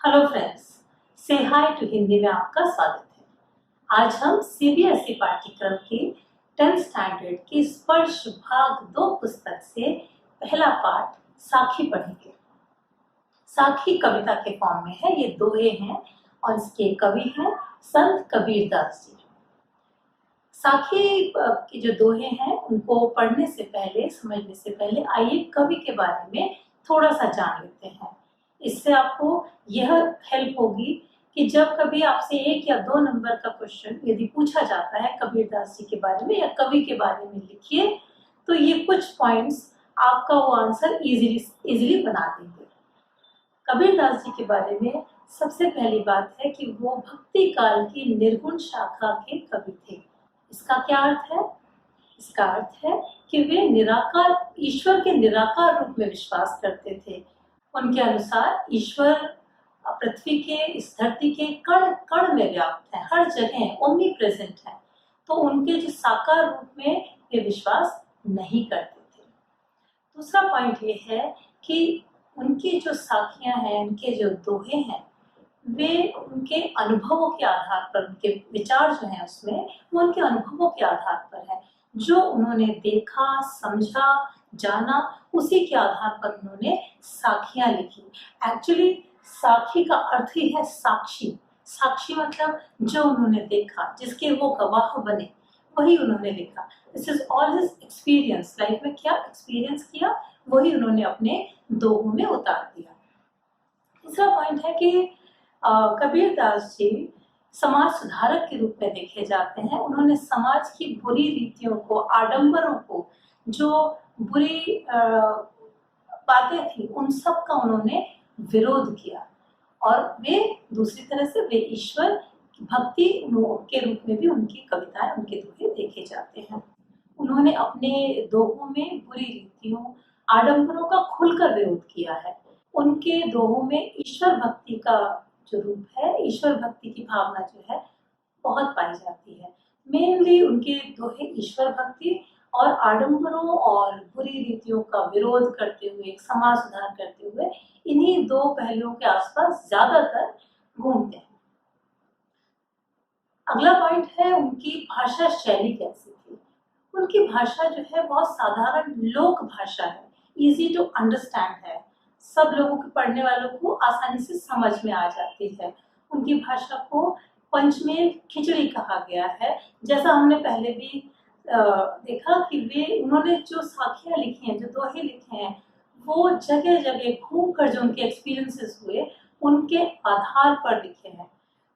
Hello friends, से हाय to Hindi में आपका स्वागत है। आज हम सीबीएसई पाठ्यक्रम की 10th स्टैंडर्ड की स्पर्श भाग 2 पुस्तक से पहला पाठ साखी पढ़ेंगे। साखी कविता के फॉर्म में है, ये दोहे हैं और इसके कवि हैं संत कबीरदास जी। साखी के जो दोहे हैं उनको पढ़ने से पहले, समझने से पहले आइए कवि के बारे में थोड़ा सा जान लेते हैं। इससे आपको यह हेल्प होगी कि जब कभी आपसे 1 या 2 नंबर का क्वेश्चन यदि पूछा जाता है कबीरदास जी के बारे में या कवि के बारे में लिखिए, तो ये कुछ पॉइंट्स आपका वो आंसर इजीली बना देंगे। कबीरदास जी के बारे में सबसे पहली बात है कि वो भक्ति काल की निर्गुण शाखा के कवि थे। इसका क्या अर्थ है? इसका अर्थ है कि वे निराकार ईश्वर के निराकार रूप में विश्वास करते थे। उनके अनुसार ईश्वर पृथ्वी के, इस धरती के कण कण में व्याप्त है, हर जगह ओमनी प्रेजेंट है। तो उनके जो साकार रूप में वे विश्वास नहीं करते थे। दूसरा पॉइंट ये है कि उनकी जो साखियां हैं, उनके जो दोहे हैं, वे उनके अनुभवों के आधार पर, उनके विचार जो हैं उसमें, वो उनके अनुभवों के आधार पर है। जो उन्होंने देखा, समझा, जाना, उसी के आधार पर उन्होंने साखियां लिखी। एक्चुअली साखी का अर्थ ही है साक्षी। साक्षी मतलब जो उन्होंने देखा, जिसके वो गवाह बने, वही उन्होंने लिखा। This is all his experience. Life में क्या एक्सपीरियंस किया, वही उन्होंने अपने दोहों में उतार दिया। तीसरा पॉइंट है कि कबीरदास जी समाज सुधारक के रूप में देखे जाते हैं। उन्होंने समाज की बुरी रीतियों को, आडंबरों को, जो बुरी बातें थी, उन सब का उन्होंने विरोध किया। और वे दूसरी तरह से वे ईश्वर की भक्ति के रूप में भी उनकी कविताएं, उनके दोहे देखे जाते हैं। उन्होंने अपने दोहों में बुरी रीतियों, आडंबरों का खुलकर विरोध किया है। उनके दोहों में ईश्वर भक्ति का जो रूप है, ईश्वर भक्ति की भावना जो है, बहुत पाई जाती है। मेनली उनके दोहे ईश्वर भक्ति और आडंबरों और बुरी रीतियों का विरोध करते हुए, एक समाज सुधार करते हुए, इन्हीं 2 पहलुओं के आसपास ज्यादातर घूमते हैं। अगला पॉइंट है उनकी भाषा शैली कैसी थी। उनकी भाषा जो है बहुत साधारण लोक भाषा है, इजी टू अंडरस्टैंड है, सब लोगों के, पढ़ने वालों को आसानी से समझ में आ जाती है। उनकी भाषा को पंचमेल खिचड़ी कहा गया है। जैसा हमने पहले भी देखा कि उन्होंने जो साखियां लिखी हैं, जो दोहे लिखे हैं, वो जगह जगह घूमकर जो उनके एक्सपीरियंसेस हुए, उनके आधार पर लिखे हैं।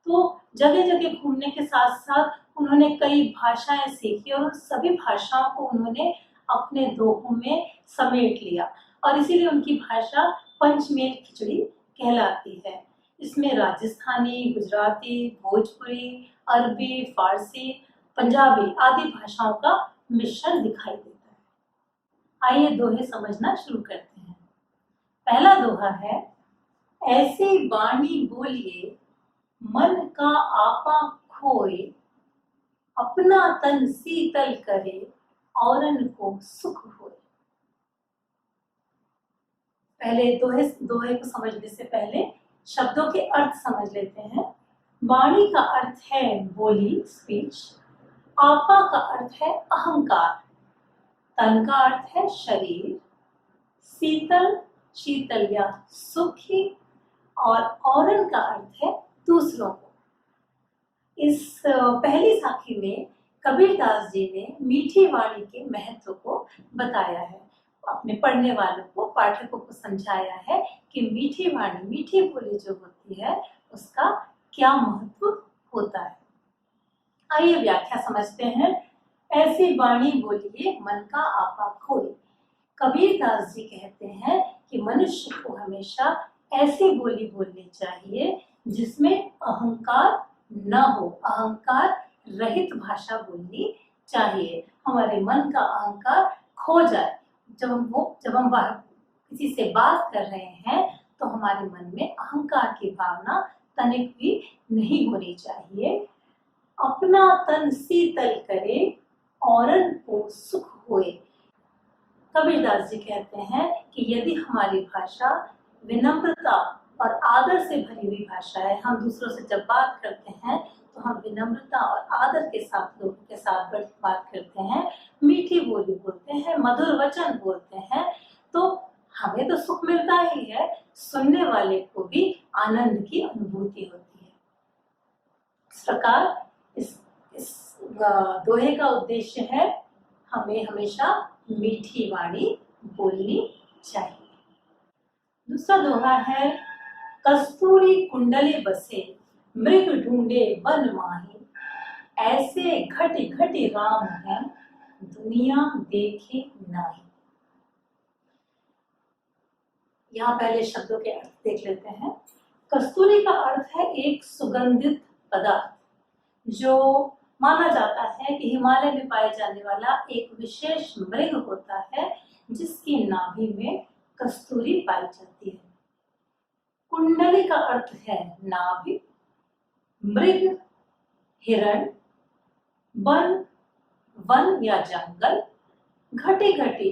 तो जगह जगह घूमने के साथ साथ उन्होंने कई भाषाएं सीखी और उन सभी भाषाओं को उन्होंने अपने दोहों में समेट लिया, और इसीलिए उनकी भाषा पंचमेल खिचड़ी कहलाती है। इसमें राजस्थानी, गुजराती, भोजपुरी, अरबी, फारसी, पंजाबी आदि भाषाओं का मिश्रण दिखाई देता है। आइए दोहे समझना शुरू करते हैं। पहला दोहा है, ऐसी बाणी बोलिए मन का आपा खोए, अपना तन शीतल करे औरन को सुख होए। पहले दोहे को समझने से पहले शब्दों के अर्थ समझ लेते हैं। वाणी का अर्थ है बोली, स्पीच। आपा का अर्थ है अहंकार। तन का अर्थ है शरीर। शीतल, शीतल या सुखी। और औरन का अर्थ है दूसरों को। इस पहली साखी में कबीरदास जी ने मीठी वाणी के महत्व को बताया है, अपने पढ़ने वालों को, पाठकों को समझाया है कि मीठी वाणी, मीठी बोली जो होती है, उसका क्या महत्व होता है। आइए व्याख्या समझते हैं। ऐसी वाणी बोलिए मन का आपा खोए। कबीरदास जी कहते हैं कि मनुष्य को हमेशा ऐसी बोली बोलनी चाहिए जिसमें अहंकार न हो, अहंकार रहित भाषा बोलनी चाहिए। हमारे मन का अहंकार खो जाए। जब हम किसी से बात कर रहे हैं तो हमारे मन में अहंकार की भावना तनिक भी नहीं होनी चाहिए। अपना तन शीतल करे औरन को सुख होए। कबीरदास जी कहते हैं कि यदि हमारी भाषा विनम्रता और आदर से भरी हुई भाषा है। हम दूसरों से जब बात करते हैं तो हम विनम्रता और आदर के साथ लोगों के साथ बात करते हैं, मीठी बोली बोलते हैं, मधुर वचन बोलते हैं, तो हमें तो सुख मिलता ही है, सुनने वाले को भी आनंद की अनुभूति होती है। इस प्रकार इस दोहे का उद्देश्य है हमें हमेशा मीठी वाणी बोलनी चाहिए। दूसरा दोहा है, कस्तूरी कुंडली बसे मृग ढूंढे वन माही, ऐसे घटी घटी राम है दुनिया देखे नाही। यहाँ पहले शब्दों के अर्थ देख लेते हैं। कस्तूरी का अर्थ है एक सुगंधित पदार्थ जो माना जाता है कि हिमालय में पाए जाने वाला एक विशेष मृग होता है जिसकी नाभि में कस्तूरी पाई जाती है। कुंडली का अर्थ है नाभि, मृग हिरण, वन या जंगल, घटी घटी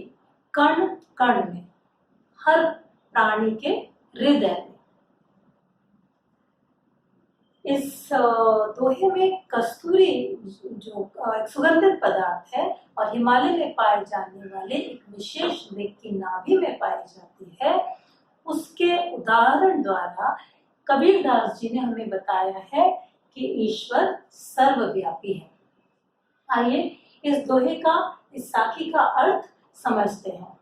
कण कण में, हर प्राणी के हृदय में। इस दोहे में कस्तूरी जो सुगंधित पदार्थ है और हिमालय में पाए जाने वाले एक विशेष मृग की नाभि में पाई जाती है, उसके उदाहरण द्वारा कबीरदास जी ने हमें बताया है कि ईश्वर सर्वव्यापी है। आइए इस दोहे का, इस साखी का अर्थ समझते हैं।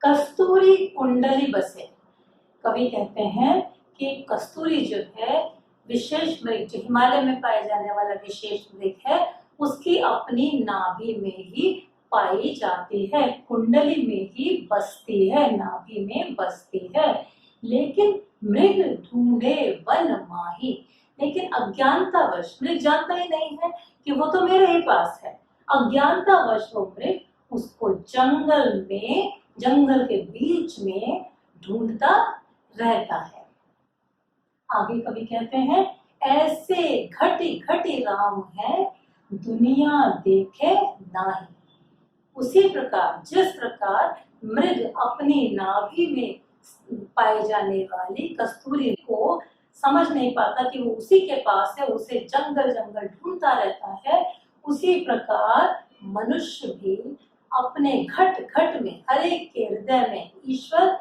कस्तूरी कुंडली बसे, कवि कहते हैं कि कस्तूरी जो है विशेष मृग, जो हिमालय में पाए जाने वाला विशेष मृग है, उसकी अपनी नाभि में ही पाई जाती है, कुंडली में ही बसती है, नाभि में बसती है। लेकिन मृग ढूंढे वन माही, लेकिन अज्ञानतावश मृग जानता ही नहीं है कि वो तो मेरे ही पास है। अज्ञानतावश वो मृग उसको जंगल में, जंगल के बीच में ढूंढता रहता है। आगे कवि कहते हैं, ऐसे घटी घटी राम है दुनिया देखे नाही। उसी प्रकार जिस प्रकार मृग अपनी नाभि में पाई जाने वाली कस्तूरी को समझ नहीं पाता कि वो उसी के पास है, उसे जंगल जंगल ढूंढता रहता है, उसी प्रकार मनुष्य भी अपने घट घट में, हर एक के हृदय में ईश्वर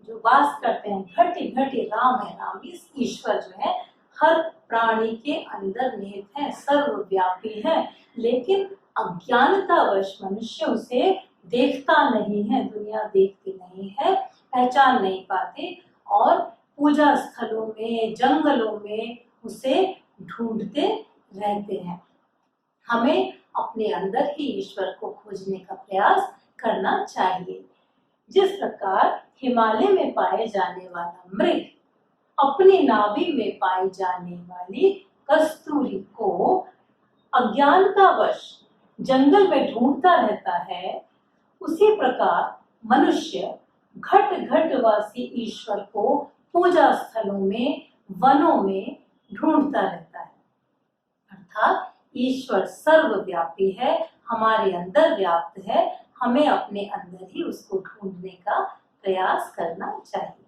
जो वास करते हैं, घटी घटी राम है, राम इस ईश्वर जो है हर प्राणी के अंदर निहित है, सर्वव्यापी है। लेकिन अज्ञानतावश मनुष्य उसे देखता नहीं है, दुनिया देखती नहीं है, पहचान नहीं पाते और पूजा स्थलों में, जंगलों में उसे ढूंढते रहते हैं। हमें अपने अंदर ही ईश्वर को खोजने का प्रयास करना चाहिए। जिस प्रकार हिमालय में पाए जाने वाला मृग अपनी नाभि में पाई जाने वाली कस्तूरी को अज्ञानतावश जंगल में ढूंढता रहता है, उसी प्रकार मनुष्य घट घटवासी ईश्वर को पूजा स्थलों में, वनों में ढूंढता रहता है। अर्थात ईश्वर सर्वव्यापी है, हमारे अंदर व्याप्त है, हमें अपने अंदर ही उसको ढूंढने का प्रयास करना चाहिए।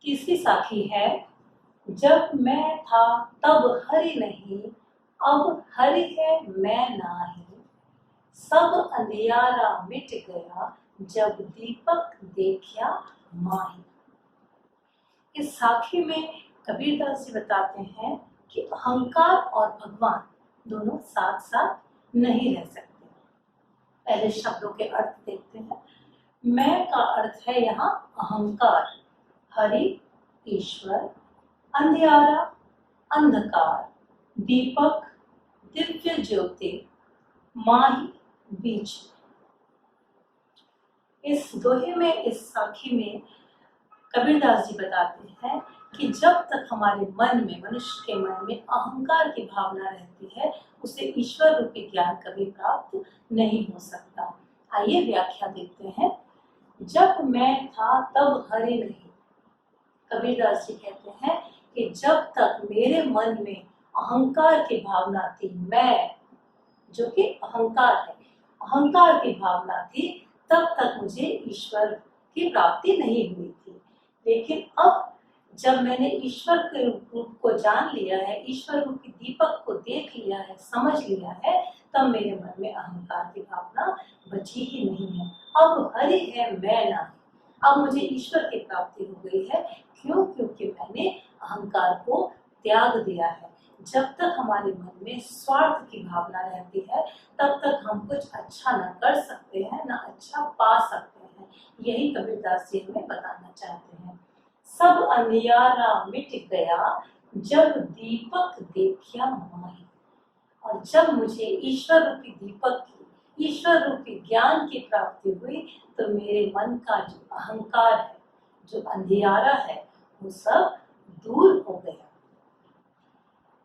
तीसरी साखी है, जब मैं था तब हरि नहीं, अब हरि है मैं नाही, सब अंधियारा मिट गया जब दीपक देखा माही। इस साखी में कबीरदास जी बताते हैं कि अहंकार और भगवान दोनों साथ साथ नहीं रह सकते। पहले शब्दों के अर्थ देखते हैं। मैं का अर्थ है यहाँ अहंकार, हरि ईश्वर, अंधियारा अंधकार, दीपक दिव्य ज्योति, माही बीच। इस दोहे में, इस साखी में कबीरदास जी बताते हैं कि जब तक हमारे मन में, मनुष्य के मन में अहंकार की भावना रहती है, उसे ईश्वर रूपी ज्ञान कभी प्राप्त नहीं हो सकता। आइए व्याख्या देखते हैं। जब मैं था तब हरि नहीं, कबीरदास जी कहते हैं कि जब तक मेरे मन में अहंकार की भावना थी, मैं जो कि अहंकार है, अहंकार की भावना थी, तब तक मुझे ईश्वर की प्राप्ति नहीं हुई थी। लेकिन अब जब मैंने ईश्वर के रूप को जान लिया है, ईश्वर रूपी दीपक को देख लिया है, समझ लिया है, तब मेरे मन में अहंकार की भावना बची ही नहीं है। अब हरि है, मैं नहीं। अब मुझे ईश्वर की प्राप्ति हो गई है। क्यों? क्योंकि मैंने अहंकार को त्याग दिया है। जब तक हमारे मन में स्वार्थ की भावना रहती है, तब तक हम कुछ अच्छा न कर सकते हैं, न अच्छा पा सकते हैं। यही कबीरदास जी हमें बताना चाहते हैं। सब अंधियारा मिट गया, जब दीपक देखा माही। और जब मुझे ईश्वर रूपी दीपक की, ईश्वर रूपी ज्ञान की प्राप्ति हुई, तो मेरे मन का जो अहंकार है, जो अंधियारा है, वो सब दूर हो गया।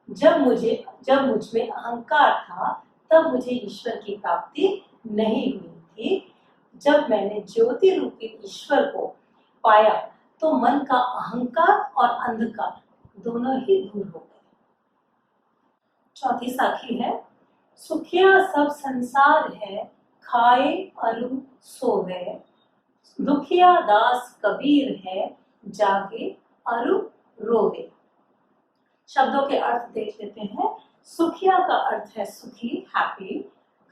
जब मुझ में अहंकार था, तब मुझे ईश्वर की प्राप्ति नहीं हुई थी। जब मैंने ज्योति रूपी ईश्वर को पाया, तो मन का अहंकार और अंधकार दोनों ही दूर हो गए। चौथी साखी है, सुखिया सब संसार है, खाए अरु सोवे। दुखिया दास कबीर है, जागे अरु रोवे। शब्दों के अर्थ देख लेते हैं। सुखिया का अर्थ है सुखी, हैप्पी।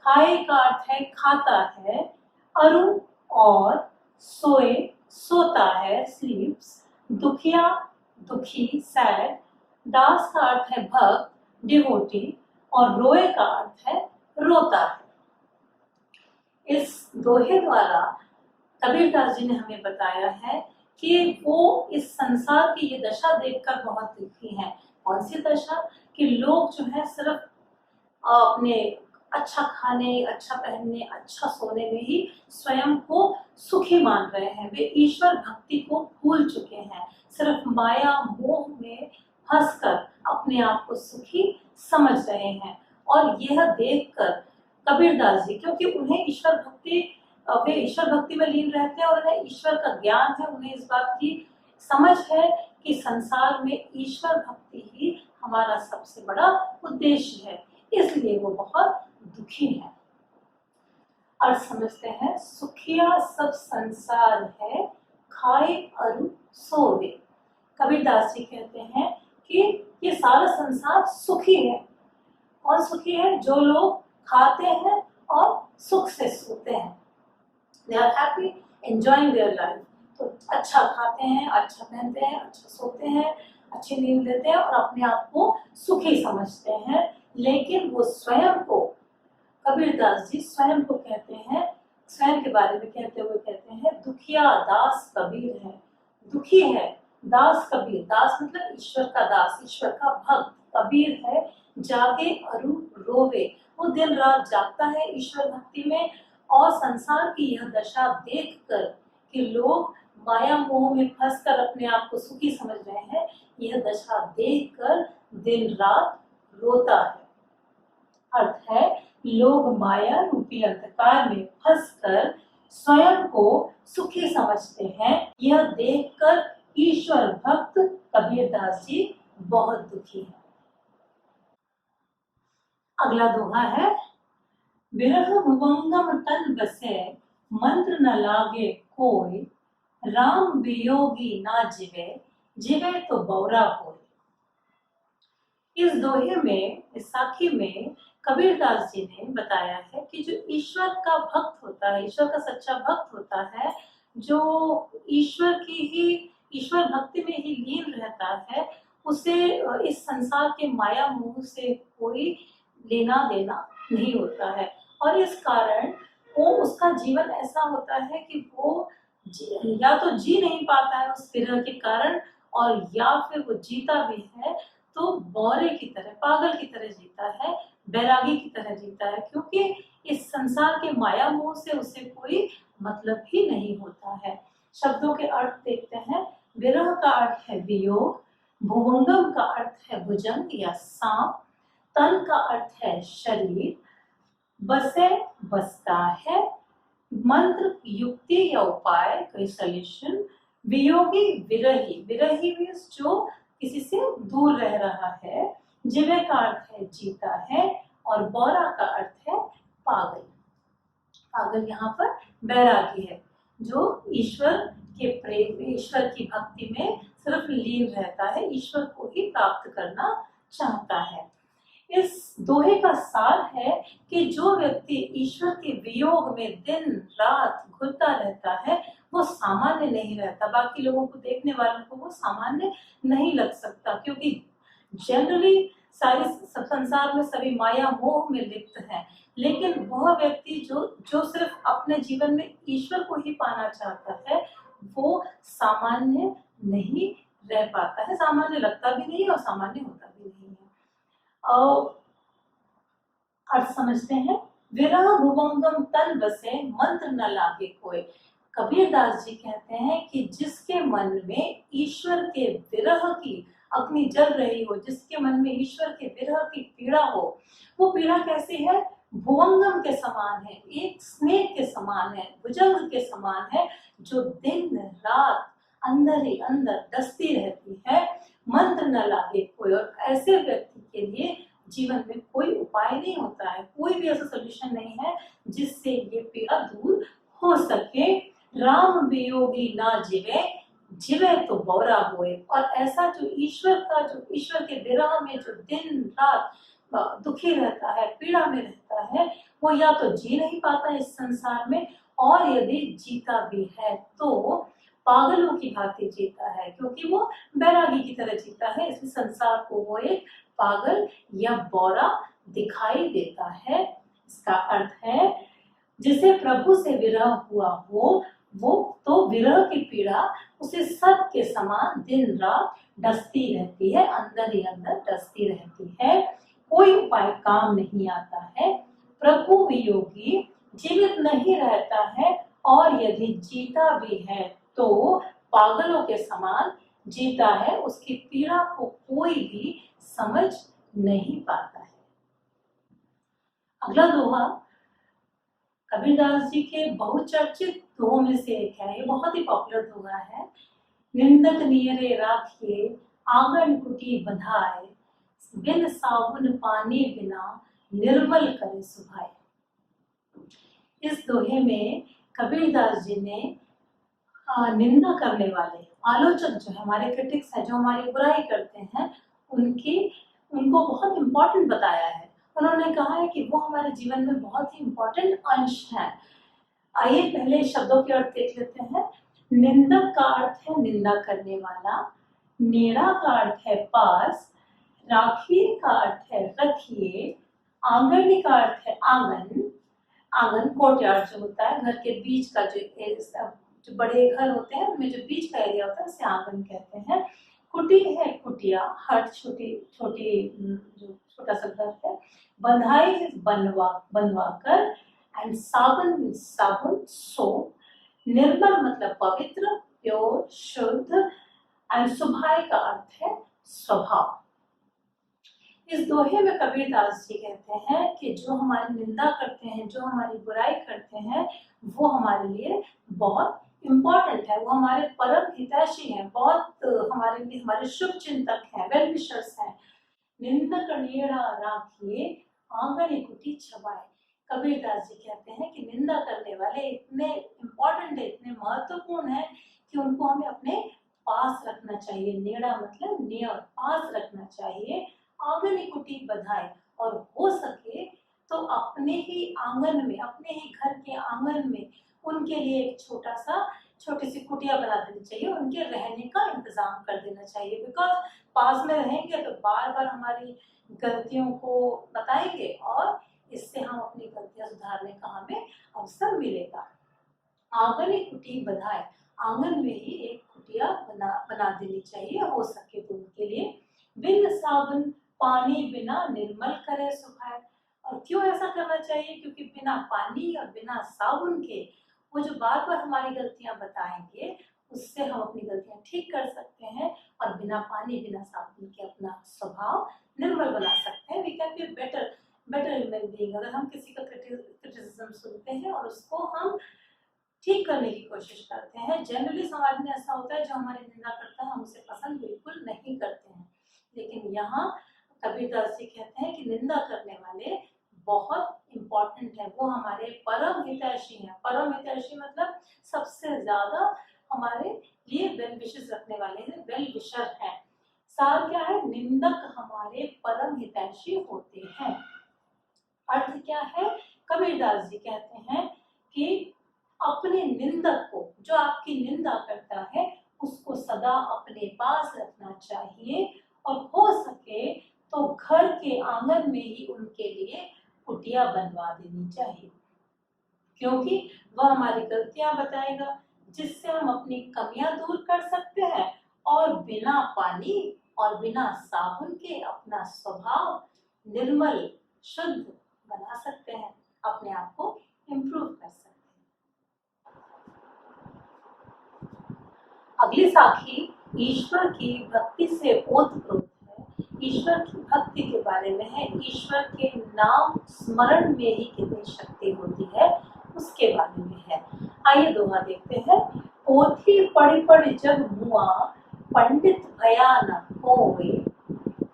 खाए का अर्थ है खाता है। अरु और सोए, सोता है, स्लीप्स। दुखिया, दुखी, सैड। दास का अर्थ है भक्त, डिवोटी। और रोए का अर्थ है रोता है। इस दोहे द्वारा कबीरदास जी ने हमें बताया है कि वो इस संसार की ये दशा देखकर बहुत दुखी हैं। कौन सी दशा? कि लोग जो है सिर्फ अपने अच्छा खाने, अच्छा पहनने, अच्छा सोने में ही स्वयं को सुखी मान रहे हैं। वे ईश्वर भक्ति को भूल चुके हैं। सिर्फ माया मोह में फंसकर अपने आप को सुखी समझ रहे हैं। और यह देखकर कबीरदास जी, क्योंकि उन्हें ईश्वर भक्ति, वे ईश्वर भक्ति में लीन रहते हैं और उन्हें ईश्वर का ज्ञान है, उन्हें इस बात की समझ है कि संसार में ईश्वर भक्ति ही हमारा सबसे बड़ा उद्देश्य है, इसलिए वो बहुत दुखी है। और समझते हैं, सुखिया सब संसार है, खाए अरु सोवे। कबीरदास जी कहते हैं कि ये सारा संसार सुखी है। कौन सुखी है? जो लोग खाते हैं और सुख से सोते हैं। They are happy, enjoying their life. तो अच्छा खाते हैं, अच्छा पहनते हैं, अच्छा सोते हैं, अच्छी नींद लेते हैं और अपने आप को सुखी समझते हैं। लेकिन वो स्वयं को, कबीरदास जी स्वयं को कहते हैं, स्वयं के बारे में कहते हुए कहते हैं, दुखिया दास कबीर है। दुखी है, दास कबीर। दास मतलब ईश्वर का दास, ईश्वर का भक्त। कबीर है, जागे अरु रोवे। वो दिन रात जागता है ईश्वर भक्ति में। और संसार की यह दशा देखकर कि लोग माया मोह में फंसकर अपने आप को सुखी समझ रहे हैं, यह दशा देखकर दिन रात रोता है। अर्थ है, लोग माया रूपी अंधकार में फंसकर स्वयं को सुखी समझते हैं। यह देखकर ईश्वर भक्त कबीरदास जी बहुत दुखी हैं। अगला दोहा है, विरह भुवंगम तन बसे, मंत्र न लागे कोई। राम वियोगी ना जिवे, जिवे तो बौरा होए। इस दोहे में, इस साखी में कबीरदास जी ने बताया है कि जो ईश्वर का भक्त होता है, ईश्वर का सच्चा भक्त होता है, जो ईश्वर की ही, ईश्वर भक्ति में ही लीन रहता है, उसे इस संसार के माया मोह से कोई लेना देना नहीं होता है। और इस कारण वो, उसका जीवन ऐसा होता है कि वो या तो जी नहीं पाता है उस विरह के कारण, और या फिर वो जीता भी है तो बौरे की तरह, पागल की तरह जीता है, बैरागी की तरह जीता है। क्योंकि इस संसार के माया मोह से उसे कोई मतलब ही नहीं होता है। शब्दों के अर्थ देखते हैं। विरह का अर्थ है वियोग, भुवंगम का अर्थ है भुजंग या सांप, तन का अर्थ है शरीर, बसे बसता है, मंत्र युक्ति या उपाय, कोई सॉल्यूशन, वियोगी विरही, विरही मीन्स जो किसी से दूर रह रहा है, जिवे का अर्थ है जीता है, और बौरा का अर्थ है पागल। पागल यहाँ पर बैरागी है, जो ईश्वर के प्रेम, ईश्वर की भक्ति में सिर्फ लीन रहता है, ईश्वर को ही प्राप्त करना चाहता है। इस दोहे का सार है कि जो व्यक्ति ईश्वर के वियोग में दिन रात घुलता रहता है वो सामान्य नहीं रहता। बाकी लोगों को, देखने वालों को वो सामान्य नहीं लग सकता, क्योंकि जनरली सारे संसार में सभी माया मोह में लिप्त हैं। लेकिन वह व्यक्ति जो सिर्फ अपने जीवन में ईश्वर को ही पाना चाहता है वो सामान्य नहीं रह पाता है, सामान्य लगता भी नहीं और सामान्य होता भी नहीं है। अर्थ समझते हैं। विरह भुवंगम तन बसे मंत्र न लागे कोई। कबीरदास जी कहते हैं कि जिसके मन में ईश्वर के विरह की अग्नि जल रही हो, जिसके मन में ईश्वर के विरह की पीड़ा हो, वो पीड़ा कैसी है? भुवंगम के समान है, एक स्नेक के समान है, भुजंग के समान है, जो दिन रात अंदर ही अंदर डसती रहती है। मंत्र न लागे कोई। और ऐसे व्यक्ति के लिए जीवन में कोई उपाय नहीं होता है, कोई भी ऐसा सोल्यूशन नहीं है जिससे ये पीड़ा दूर हो सके। राम वियोगी ना जिवे, जिवे तो बौरा होए। और ऐसा जो ईश्वर के विरह में जो दिन रात दुखी रहता है, पीड़ा में रहता है, वो या तो जी नहीं पाता इस संसार में, और यदि जीता भी है तो पागलों की भांति जीता है, क्योंकि वो बैरागी की तरह जीता है। इसलिए संसार को वो एक पागल या बौरा दिखाई देता है। इसका अर्थ है जिसे प्रभु से विरह हुआ हो वो तो विरह की पीड़ा उसे सब के समान दिन रात डसती रहती है, अंदर ही अंदर डसती रहती है। कोई उपाय काम नहीं आता है। प्रभु वियोगी जीवित नहीं रहता है, और यदि जीता भी है तो पागलों के समान जीता है, उसकी पीड़ा को कोई भी समझ नहीं पाता है। अगला दोहा कबीरदास जी के बहुचर्चित दोहों में से एक है। ये बहुत ही पॉपुलर दोहा है। निंदक नियरे राखिए, आंगन कुटी बधाए, बिन साबुन पानी बिना निर्मल करे सुभाए। इस दोहे में कबीरदास जी ने निंदा करने वाले, आलोचक जो है, हमारे क्रिटिक्स है, जो हमारी बुराई करते हैं, उनको बहुत इम्पोर्टेंट बताया है। उन्होंने कहा है कि वो हमारे जीवन में बहुत ही इम्पोर्टेंट अंश है। आइए पहले शब्दों के अर्थ देख लेते हैं। निंदक का अर्थ है निंदा करने वाला, नेड़ा का अर्थ है पास, राखिए का अर्थ है रखिए, आंगन का अर्थ है आंगन। आंगन कोर्टयार्ड जो होता है, घर के बीच का जो बड़े घर होते हैं उनमें जो बीच का एरिया होता है उसे आंगन कहते हैं। कुटी है कुटिया, हट, जो छोटा सा घर है। बंधाई है बनवा कर, एंड साबुन सोप। निर्मल मतलब पवित्र, प्योर, शुद्ध, एंड सुभाए का अर्थ है स्वभाव। इस दोहे में कबीरदास जी कहते हैं कि जो हमारी निंदा करते हैं, जो हमारी बुराई करते हैं, वो हमारे लिए बहुत इम्पोर्टेंट है, वो हमारे परम हितैषी हैं, बहुत हमारे लिए हमारे शुभ चिंतक हैं, वेल विशर्स हैं। निंदक नेड़ा राखिए, आंगन कुटी छवाए। कबीरदास जी कहते हैं कि निंदा करने वाले इतने इम्पोर्टेंट है, इतने महत्वपूर्ण है कि उनको हमें अपने पास रखना चाहिए। नेड़ा मतलब नियर, पास रखना चाहिए। आंगन कुटी बधाए, और हो सके तो अपने ही आंगन में, अपने ही घर के आंगन में उनके लिए एक छोटी सी कुटिया बना देनी चाहिए, उनके रहने का इंतजाम कर देना चाहिए। बिकॉज पास में रहेंगे तो बार बार हमारी गलतियों को बताएंगे, और इससे हम अपनी गलतियां सुधारने का हमें अवसर मिलेगा। आंगन कुटी बधाए, आंगन में ही एक कुटिया बना देनी चाहिए, हो सके तो उनके लिए। बिन साबुन पानी बिना निर्मल करे सुखाए। और क्यों ऐसा करना चाहिए? क्योंकि बिना पानी और बिना साबुन के वो जो बार बार हमारी गलतियां बताएंगे, उससे हम अपनी गलतियां ठीक कर सकते हैं, और बिना पानी बिना साबुन के अपना स्वभाव निर्मल बना सकते हैं। We can be better human being. अगर हम किसी का क्रिटिसिज्म सुनते हैं और उसको हम ठीक करने की कोशिश करते हैं, जनरली समाज में ऐसा होता है, जो हमारी निंदा करता है हम उसे पसंद बिल्कुल नहीं करते हैं। लेकिन यहाँ कबीरदास जी कहते हैं कि निंदा करने वाले बहुत इम्पोर्टेंट है, वो हमारे परम हितैषी हैं। परम हितैषी मतलब सबसे ज्यादा हमारे लिए वेल विशेस रखने वाले हैं, वेल विशर हैं। सार क्या है? निंदक हमारे परम हितैषी होते हैं। अर्थ क्या है? कबीरदास जी कहते हैं कि अपने निंदक को, जो आपकी निंदा करता है, उसको सदा अपने पास रखना चाहिए और हो सके तो घर के आंगन में ही उनके लिए कुटिया बनवा देनी चाहिए, क्योंकि वह हमारी गलतियां बताएगा, जिससे हम अपनी कमियां दूर कर सकते हैं और बिना पानी और बिना साबुन के अपना स्वभाव निर्मल शुद्ध बना सकते हैं, अपने आप को इम्प्रूव कर सकते हैं। अगली साखी ईश्वर की भक्ति से ओतप्रोत है। ईश्वर की भक्ति के बारे में है, ईश्वर के नाम स्मरण में ही कितनी शक्ति होती है उसके बारे में है। आइए दोहा देखते हैं। पोथी पढ़ी पढ़ी जग मुआ, पंडित भया न होए,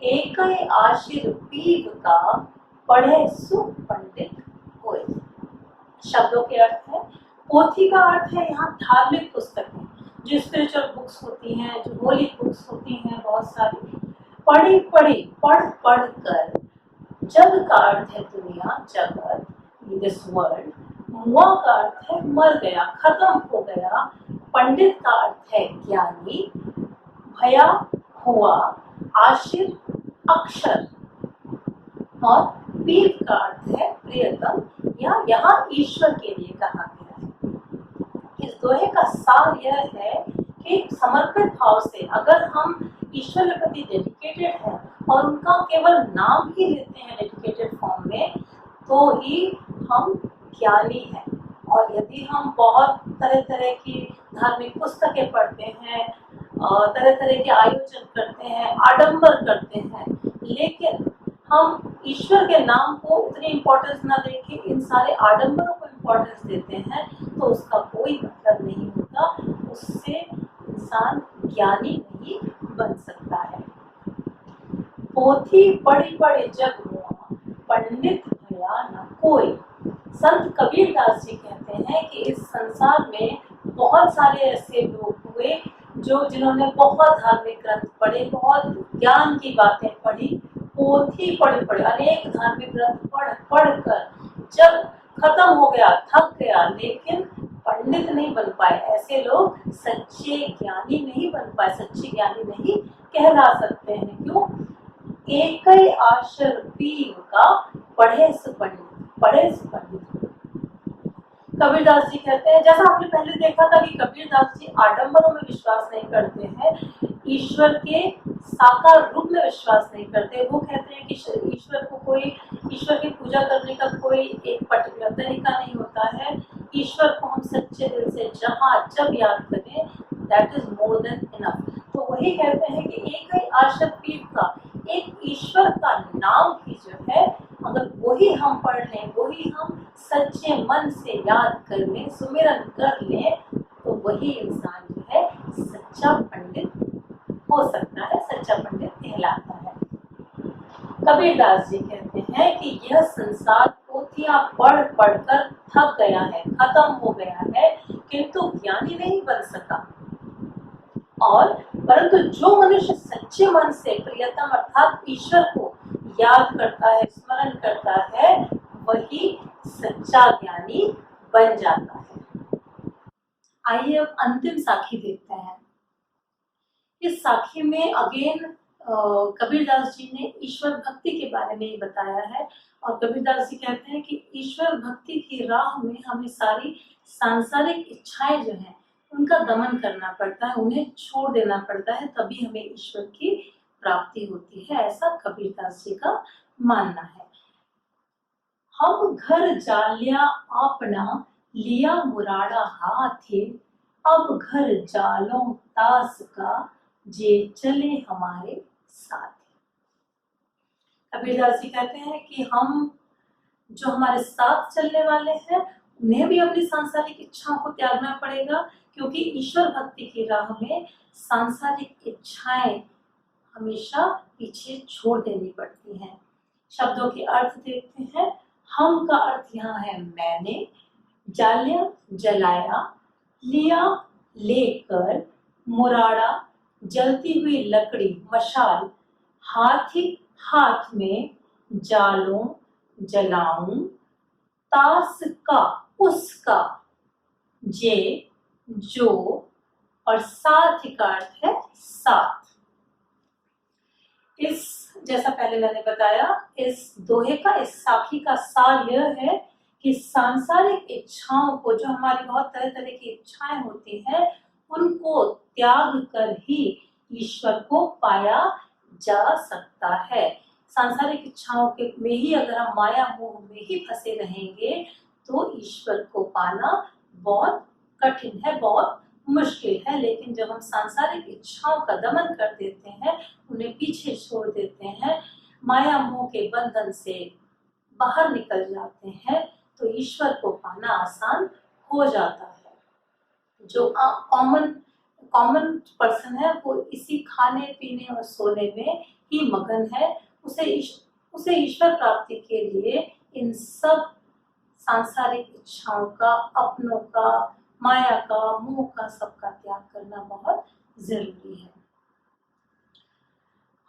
एकै आशिर पीव का, पढ़े सुख पंडित होए। शब्दों के अर्थ है, पोथी का अर्थ है यहाँ धार्मिक पुस्तकें, जो स्पिरिचुअल बुक्स होती हैं, जो होली बुक्स होती हैं, बहुत सारी। पढ़ी पढ़ी, पढ़ पढ़ कर, जग का अर्थ है दुनिया, जगत, दिस वर्ल्ड। मुआ का अर्थ है मर गया, खत्म हो गया। पंडित का अर्थ है ज्ञानी। भया हुआ, आशिर अक्षर, और पीर का अर्थ है प्रियतम, या यहाँ ईश्वर के लिए कहा गया है। इस दोहे का सार यह है कि समर्पित भाव से अगर हम ईश्वर के प्रति डेडिकेटेड हैं और उनका केवल नाम ही लेते हैं डेडिकेटेड फॉर्म में, तो ही हम ज्ञानी हैं। और यदि हम बहुत तरह तरह की धार्मिक पुस्तकें पढ़ते हैं, तरह तरह के आयोजन करते हैं, आडंबर करते हैं, लेकिन हम ईश्वर के नाम को उतनी इम्पोर्टेंस ना देके इन सारे आडंबरों को इम्पोर्टेंस देते हैं, तो उसका कोई मतलब नहीं होता, उससे इंसान ज्ञानी नहीं बन सकता है। पोथी पढ़ी पढ़ी जग मुआ, पंडित भया न कोई। संत कबीरदास जी कहते हैं कि इस संसार में बहुत सारे ऐसे लोग हुए जिन्होंने बहुत धार्मिक ग्रंथ पढ़े, बहुत ज्ञान की बातें पढ़ी, पोथी पढ़ पढ़, अनेक धार्मिक ग्रंथ पढ़ पढ़ कर जब खत्म हो गया, थक गया, लेकिन पंडित नहीं बन पाए। ऐसे लोग सच्चे ज्ञानी नहीं बन पाए, सच्चे ज्ञानी नहीं कहला सकते हैं। क्यों? एकै आशर पीव का, पढ़े सु पंडित, पढ़े सु पंडित। कबीरदास जी कहते हैं, जैसा हमने पहले देखा था कि कबीरदास जी आडंबरों में विश्वास नहीं करते हैं, ईश्वर के साकार रूप में विश्वास नहीं करते। वो कहते हैं कि ईश्वर की पूजा करने का कोई एक पर्टिकुलर तरीका नहीं होता है। ईश्वर को हम सच्चे दिल से जहाँ जब याद करें, that is more than enough. तो वही कहते हैं कि एक ही आशत पीठ का, एक ईश्वर का नाम ही जो है, अगर वही हम पढ़ लें, वही हम सच्चे मन से याद कर लें, सुमिरन कर लें, तो वही इंसान जो है सच्चा पंडित हो सकता है, सच्चा पंडित कहलाता है। कबीरदास जी कहते हैं कि यह संसार पोथियां पढ़ पढ़ कर थक गया है, खत्म हो गया है, किंतु ज्ञानी नहीं बन सका। और परंतु जो मनुष्य सच्चे मन से प्रियतम अर्थात ईश्वर को याद करता है, स्मरण करता है, वही सच्चा ज्ञानी बन जाता है। आइए अब अंतिम साखी देखते हैं। इस साखी में अगेन कबीरदास जी ने ईश्वर भक्ति के बारे में ही बताया है, और कबीरदास जी कहते हैं कि ईश्वर भक्ति की राह में हमें सारी सांसारिक इच्छाएं जो हैं उनका दमन करना पड़ता है, उन्हें छोड़ देना पड़ता है, तभी हमें ईश्वर की प्राप्ति होती है, ऐसा कबीरदास जी का मानना है। हम घर जालिया अपना, लिया मुराड़ा हाथे, अब घर जालों तास का, जे चले हमारे साथ। कबीरदास जी कहते हैं कि हम जो हमारे साथ चलने वाले हैं, उन्हें भी अपनी सांसारिक इच्छाओं को त्यागना पड़ेगा, क्योंकि ईश्वर भक्ति की राह में सांसारिक इच्छाएं हमेशा पीछे छोड़ देनी पड़ती हैं। शब्दों के अर्थ देखते हैं। हम का अर्थ यहाँ है मैंने, जालिया जलाया, लिया लेकर, मुराड़ा जलती हुई लकड़ी मशाल, हाथी हाथ में जालूं जलाऊं, तास का उसका, जे जो, और साथ का अर्थ है साथ। इस जैसा पहले मैंने बताया, इस दोहे का, इस साखी का सार यह है कि सांसारिक इच्छाओं को, जो हमारी बहुत तरह तरह की इच्छाएं होती हैं, उनको त्याग कर ही ईश्वर को पाया जा सकता है। सांसारिक इच्छाओं के में ही अगर हम माया मोह में ही फंसे रहेंगे तो ईश्वर को पाना बहुत कठिन है, बहुत मुश्किल है। लेकिन जब हम सांसारिक इच्छाओं का दमन कर देते हैं, उन्हें पीछे छोड़ देते हैं, माया मोह के बंधन से बाहर निकल जाते हैं, तो ईश्वर को पाना आसान हो जाता है। जो कॉमन पर्सन है वो इसी खाने पीने और सोने में ही मगन है। उसे ईश्वर प्राप्ति के लिए इन सब सांसारिक इच्छाओं का, अपनों का, माया का, मोह का, सबका त्याग करना बहुत जरूरी है।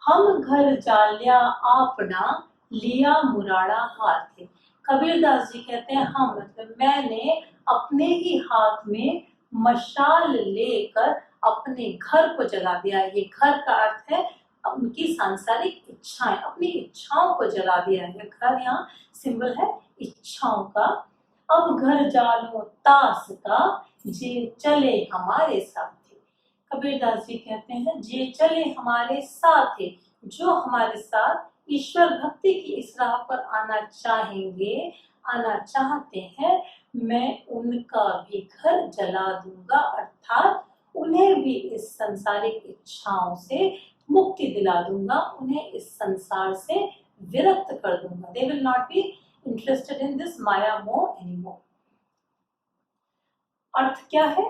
हम घर जालिया आपना, लिया मुराड़ा हाथ। कबीरदास जी कहते हैं हम मतलब मैंने अपने ही हाथ में मशाल लेकर अपने घर को जला दिया। ये घर का अर्थ है उनकी सांसारिक इच्छाएं, अपनी इच्छाओं को जला दिया है। घर यहाँ सिंबल है इच्छाओं का। अब घर जालो तास का, जे चले हमारे साथ। कबीरदास जी कहते हैं जे चले हमारे साथ है, जो हमारे साथ ईश्वर भक्ति की इस राह पर आना चाहेंगे, आना चाहते हैं, मैं उनका भी घर जला दूंगा, अर्थात उन्हें भी इस सांसारिक इच्छाओं से मुक्ति दिला दूंगा, उन्हें इस संसार से विरक्त कर दूंगा। They will not be interested in this Maya more anymore. अर्थ क्या है?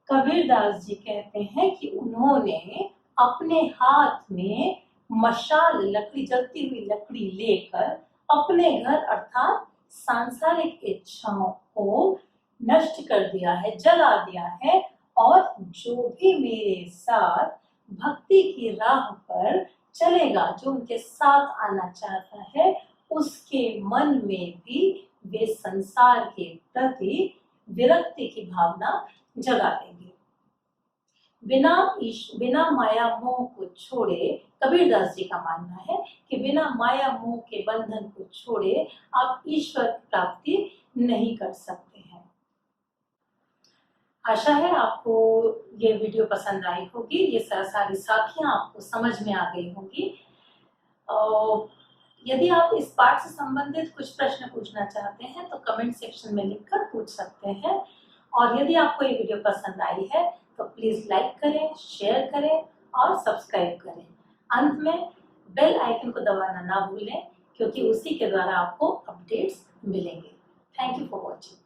कबीरदास जी कहते हैं कि उन्होंने अपने हाथ में मशाल, लकड़ी, जलती हुई लकड़ी लेकर अपने घर अर्थात सांसारिक इच्छाओं को नष्ट कर दिया है, जला दिया है, और जो भी मेरे साथ भक्ति की राह पर चलेगा, जो उनके साथ आना चाहता है, उसके मन में भी वे संसार के प्रति विरक्ति की भावना जगा देंगे। बिना माया मोह को छोड़े, कबीरदास जी का मानना है कि बिना माया मोह के बंधन को छोड़े आप ईश्वर प्राप्ति नहीं कर सकते हैं। आशा है आपको ये वीडियो पसंद आई होगी, ये सारी साखियां आपको समझ में आ गई होंगी। यदि आप इस पाठ से संबंधित कुछ प्रश्न पूछना चाहते हैं तो कमेंट सेक्शन में लिखकर पूछ सकते हैं। और यदि आपको ये वीडियो पसंद आई है तो प्लीज लाइक करें, शेयर करें और सब्सक्राइब करें। अंत में बेल आइकन को दबाना ना भूलें, क्योंकि उसी के द्वारा आपको अपडेट्स मिलेंगे। Thank you for watching.